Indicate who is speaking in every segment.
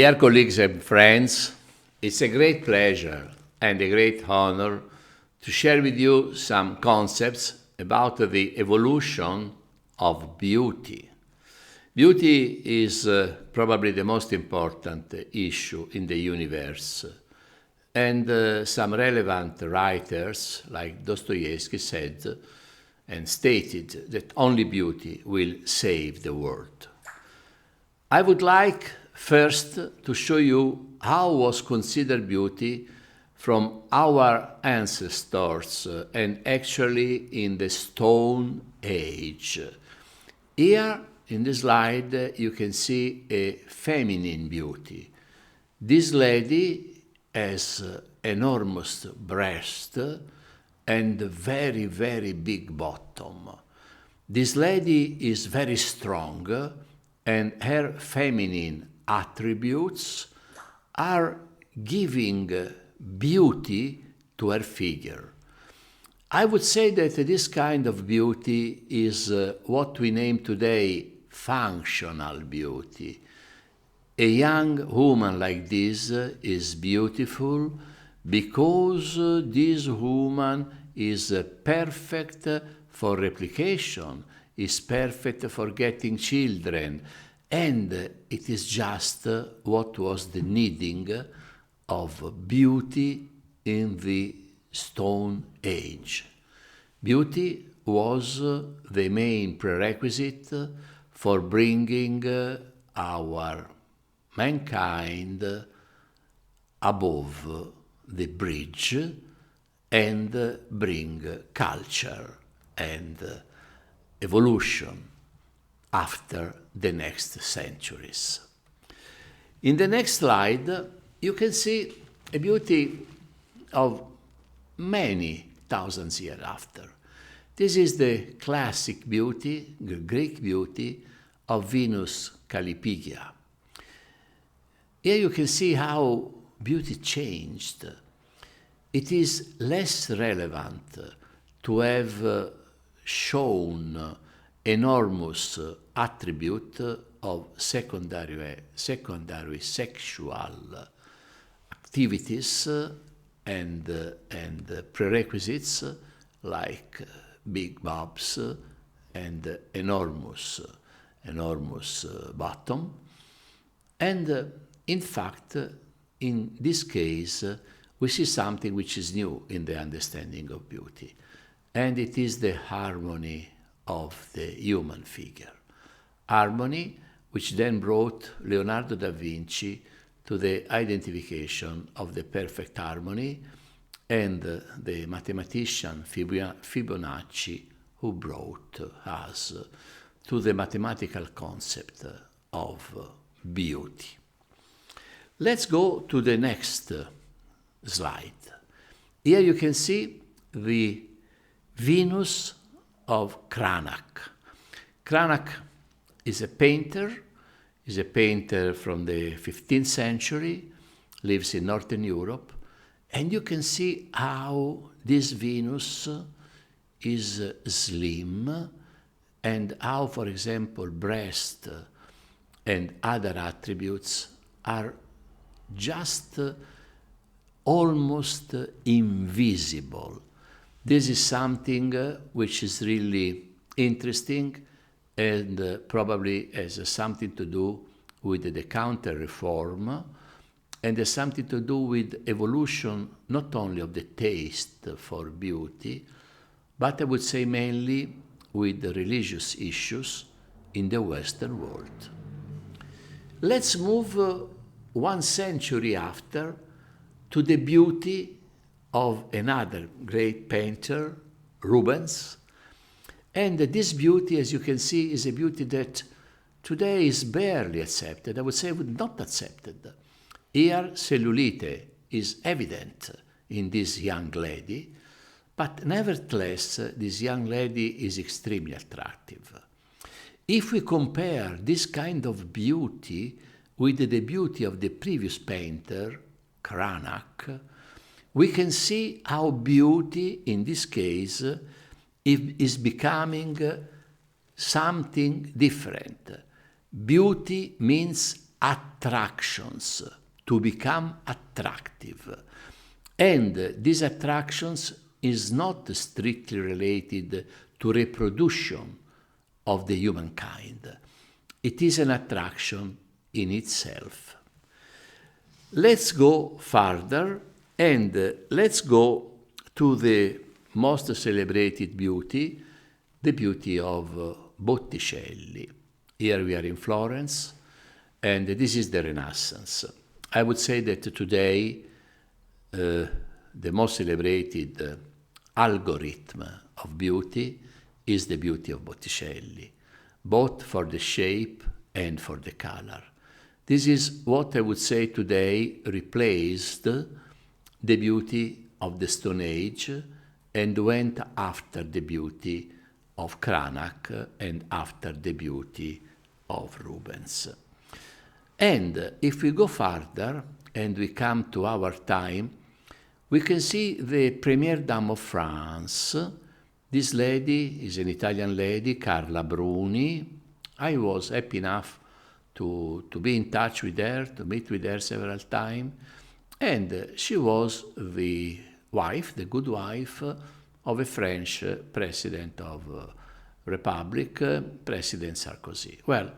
Speaker 1: Dear colleagues and friends, it's a great pleasure and a great honor to share with you some concepts about the evolution of beauty. Beauty is probably the most important issue in the universe, and some relevant writers like Dostoevsky said and stated that only beauty will save the world. I would like first to show you how was considered beauty from our ancestors and actually in the Stone Age. Here in this slide you can see a feminine beauty. This lady has enormous breast and very, very big bottom. This lady is very strong and her feminine attributes are giving beauty to her figure. I would say that this kind of beauty is what we name today functional beauty. A young woman like this is beautiful because this woman is perfect for replication, is perfect for getting children, and it is just what was the needing of beauty in the Stone Age. Beauty was the main prerequisite for bringing our mankind above the bridge and bring culture and evolution after the next centuries. In the next slide, you can see a beauty of many thousands years after. This is the classic beauty, the Greek beauty of Venus Callipygia. Here you can see how beauty changed. It is less relevant to have shown enormous attribute of secondary sexual activities and prerequisites like big bobs and enormous bottom. And in fact, in this case, we see something which is new in the understanding of beauty, and it is the harmony of the human figure. Harmony which then brought Leonardo da Vinci to the identification of the perfect harmony, and the mathematician Fibonacci who brought us to the mathematical concept of beauty. Let's go to the next slide. Here you can see the Venus of Cranach. Cranach is a painter from the 15th century, lives in Northern Europe, and you can see how this Venus is slim and how, for example, breast and other attributes are just almost invisible. This is something which is really interesting and probably has something to do with the counter-reform and has something to do with evolution not only of the taste for beauty, but I would say mainly with the religious issues in the Western world. Let's move 1 century after to the beauty of another great painter, Rubens. And this beauty, as you can see, is a beauty that today is barely accepted. I would say not accepted. Here, cellulite is evident in this young lady, but nevertheless, this young lady is extremely attractive. If we compare this kind of beauty with the beauty of the previous painter, Cranach, we can see how beauty, in this case, is becoming something different. Beauty means attractions, to become attractive. And these attractions is not strictly related to reproduction of the humankind. It is an attraction in itself. Let's go further and let's go to the most celebrated beauty, the beauty of Botticelli. Here we are in Florence, and this is the Renaissance. I would say that today the most celebrated algorithm of beauty is the beauty of Botticelli, both for the shape and for the color. This is what I would say today replaced the beauty of the Stone Age and went after the beauty of Cranach and after the beauty of Rubens. And if we go further and we come to our time, we can see the Première Dame of France. This lady is an Italian lady, Carla Bruni. I was happy enough to be in touch with her, to meet with her several times. And she was the wife, the good wife, of a French president of Republic, President Sarkozy. Well,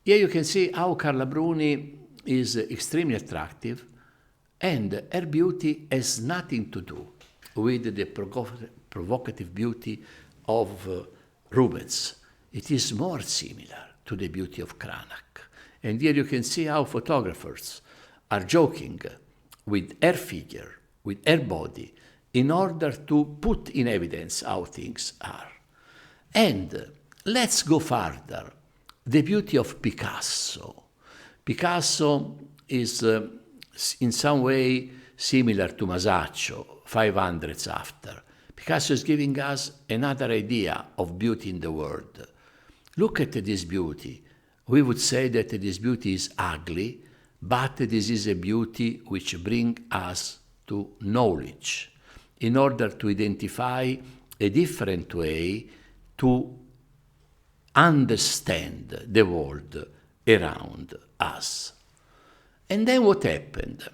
Speaker 1: here you can see how Carla Bruni is extremely attractive, and her beauty has nothing to do with the provocative beauty of Rubens. It is more similar to the beauty of Cranach. And here you can see how photographers are joking with her figure, with her body, in order to put in evidence how things are. And let's go further. The beauty of Picasso. Picasso is in some way similar to Masaccio, 500s after. Picasso is giving us another idea of beauty in the world. Look at this beauty. We would say that this beauty is ugly, but this is a beauty which brings us to knowledge in order to identify a different way to understand the world around us. And then what happened?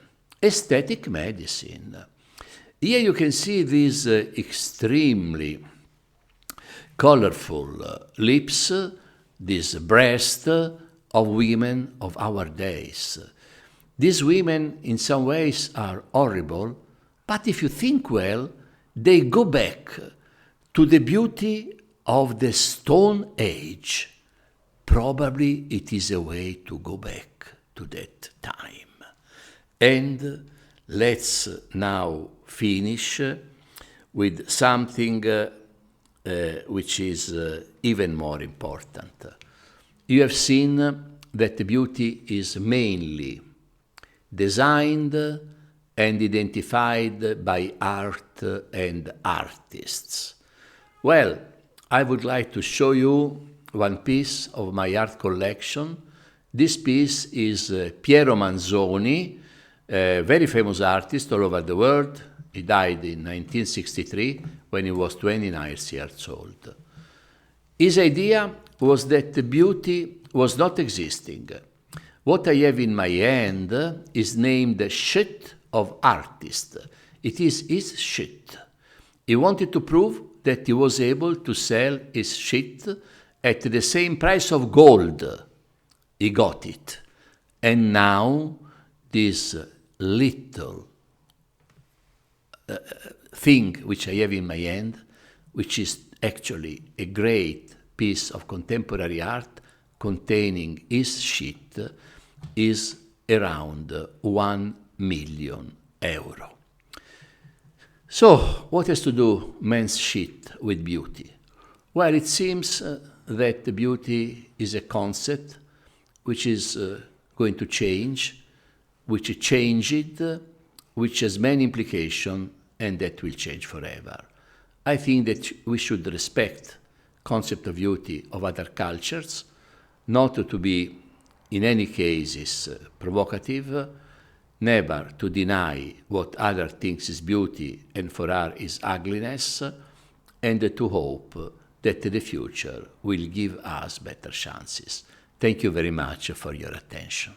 Speaker 1: Aesthetic medicine. Here you can see these extremely colorful lips, this breast of women of our days. These women in some ways are horrible, but if you think well, they go back to the beauty of the Stone Age. Probably it is a way to go back to that time. And let's now finish with something which is even more important. You have seen that the beauty is mainly designed and identified by art and artists. Well, I would like to show you one piece of my art collection. This piece is Piero Manzoni, a very famous artist all over the world. He died in 1963 when he was 29 years old. His idea was that the beauty was not existing. What I have in my hand is named shit of artist. It is his shit. He wanted to prove that he was able to sell his shit at the same price of gold. He got it. And now this little thing which I have in my hand, which is actually a great piece of contemporary art containing his shit, is around 1 million euro. So, what has to do man's shit with beauty? Well, it seems that beauty is a concept which is going to change, which changed, which has many implications, and that will change forever. I think that we should respect concept of beauty of other cultures, not to be in any cases provocative, never to deny what other thinks is beauty and for us is ugliness, and to hope that the future will give us better chances. Thank you very much for your attention.